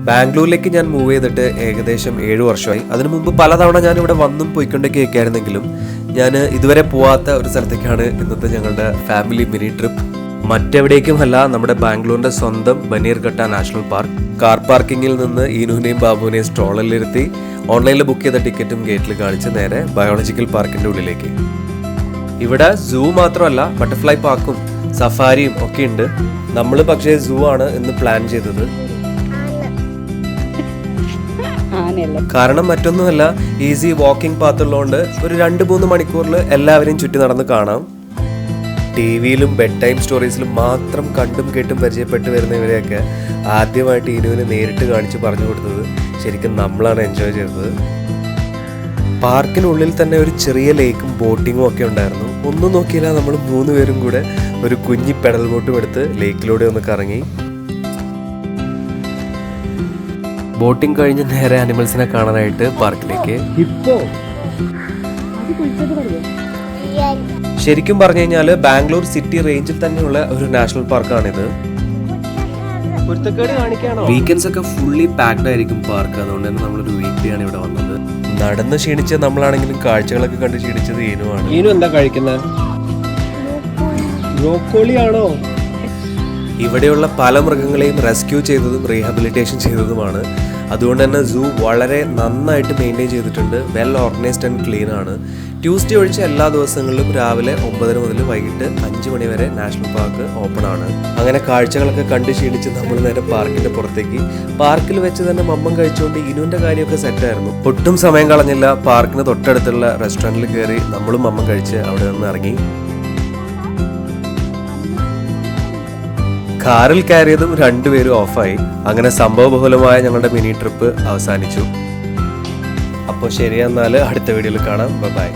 ബാംഗ്ലൂരിലേക്ക് ഞാൻ മൂവ് ചെയ്തിട്ട് ഏകദേശം 7 വർഷമായി. അതിനു മുമ്പ് പലതവണ ഞാൻ ഇവിടെ വന്നും പോയിക്കൊണ്ടൊക്കെ ആയിരുന്നെങ്കിലും ഞാൻ ഇതുവരെ പോവാത്ത ഒരു സ്ഥലത്തേക്കാണ് ഇന്നത്തെ ഞങ്ങളുടെ ഫാമിലി മിനി ട്രിപ്പ്. മറ്റെവിടേക്കും അല്ല, നമ്മുടെ ബാംഗ്ലൂരിന്റെ സ്വന്തം ബനീർഘട്ട നാഷണൽ പാർക്ക്. കാർ പാർക്കിങ്ങിൽ നിന്ന് ഈനുവിനെയും ബാബുവിനെയും സ്ട്രോളറിലിരുത്തി ഓൺലൈനിൽ ബുക്ക് ചെയ്ത ടിക്കറ്റും ഗേറ്റിൽ കാണിച്ച് നേരെ ബയോളജിക്കൽ പാർക്കിന്റെ ഉള്ളിലേക്ക്. ഇവിടെ സൂ മാത്രമല്ല, ബട്ടർഫ്ലൈ പാർക്കും സഫാരിയും ഒക്കെ ഉണ്ട്. നമ്മൾ പക്ഷേ സൂ ആണ് ഇന്ന് പ്ലാൻ ചെയ്തത്. കാരണം മറ്റൊന്നുമല്ല, ഈസി വാക്കിംഗ് പാത്ത് ഉള്ളതുകൊണ്ട് ഒരു 2-3 മണിക്കൂറിൽ എല്ലാവരെയും ചുറ്റി നടന്ന് കാണാം. ടിവിയിലും ബെഡ് ടൈം സ്റ്റോറീസിലും മാത്രം കണ്ടും കേട്ടും പരിചയപ്പെട്ട് വരുന്നവരെയൊക്കെ ആദ്യമായിട്ട് ഈനുവിനെ നേരിട്ട് കാണിച്ച് പറഞ്ഞു കൊടുത്തത് ശരിക്കും നമ്മളാണ് എൻജോയ് ചെയ്തത്. പാർക്കിനുള്ളിൽ തന്നെ ഒരു ചെറിയ ലേക്കും ബോട്ടിങ്ങും ഒക്കെ ഉണ്ടായിരുന്നു. ഒന്നും നോക്കിയില്ല, നമ്മൾ 3 പേരും കൂടെ ഒരു കുഞ്ഞി പെഡൽ ബോട്ടും എടുത്ത് ലേക്കിലൂടെ ഒന്ന് കറങ്ങി. ബോട്ടിംഗ് കഴിഞ്ഞ് നേരെ അനിമൽസിനെ കാണാനായിട്ട് പാർക്കിലേക്ക്. ശരിക്കും പറഞ്ഞു കഴിഞ്ഞാൽ ബാംഗ്ലൂർ സിറ്റി റേഞ്ചിൽ തന്നെയുള്ള ഒരു നാഷണൽ പാർക്കാണിത്. വീക്കെൻഡ്സ് ഒക്കെ ഫുള്ളി പാക്ഡ് ആയിരിക്കും പാർക്ക്. അതുകൊണ്ട് തന്നെ നമ്മളൊരു വീക്ക്ലി ആണ് ഇവിടെ വന്നത്. നടന്ന് ക്ഷീണിച്ച് നമ്മളാണെങ്കിലും കാഴ്ചകളൊക്കെ കണ്ട് ക്ഷീണിച്ചത് ഈനുവാണ്. ഈനു എന്താ കഴിക്കുന്നത്? ബ്രോക്കോളി ആണോ? ഇവിടെയുള്ള പല മൃഗങ്ങളെയും റെസ്ക്യൂ ചെയ്തതും റീഹാബിലിറ്റേഷൻ ചെയ്തതുമാണ്. അതുകൊണ്ട് തന്നെ സൂ വളരെ നന്നായിട്ട് മെയിൻറ്റെയിൻ ചെയ്തിട്ടുണ്ട്. വെൽ ഓർഗനൈസ്ഡ് ആൻഡ് ക്ലീൻ ആണ്. ട്യൂസ്ഡേ ഒഴിച്ച് എല്ലാ ദിവസങ്ങളിലും രാവിലെ 9 മുതൽ വൈകിട്ട് 5 മണി വരെ നാഷണൽ പാർക്ക് ഓപ്പൺ ആണ്. അങ്ങനെ കാഴ്ചകളൊക്കെ കണ്ട് ക്ഷീണിച്ച് നമ്മൾ നേരെ പാർക്കിന്റെ പുറത്തേക്ക്. പാർക്കിൽ വെച്ച് തന്നെ മമ്മം കഴിച്ചുകൊണ്ട് ഇനുവിന്റെ കാര്യമൊക്കെ സെറ്റായിരുന്നു. ഒട്ടും സമയം കളഞ്ഞില്ല. പാർക്കിന് തൊട്ടടുത്തുള്ള റെസ്റ്റോറൻറ്റിൽ കയറി നമ്മളും മമ്മം കഴിച്ച് അവിടെ നിന്ന് ഇറങ്ങി. കാറിൽ കയറിയതും 2 പേരും ഓഫായി. അങ്ങനെ സംഭവബഹുലമായ ഞങ്ങളുടെ മിനി ട്രിപ്പ് അവസാനിച്ചു. അപ്പോൾ ശരി, എന്നാൽ അടുത്ത വീഡിയോയിൽ കാണാം. ബൈ.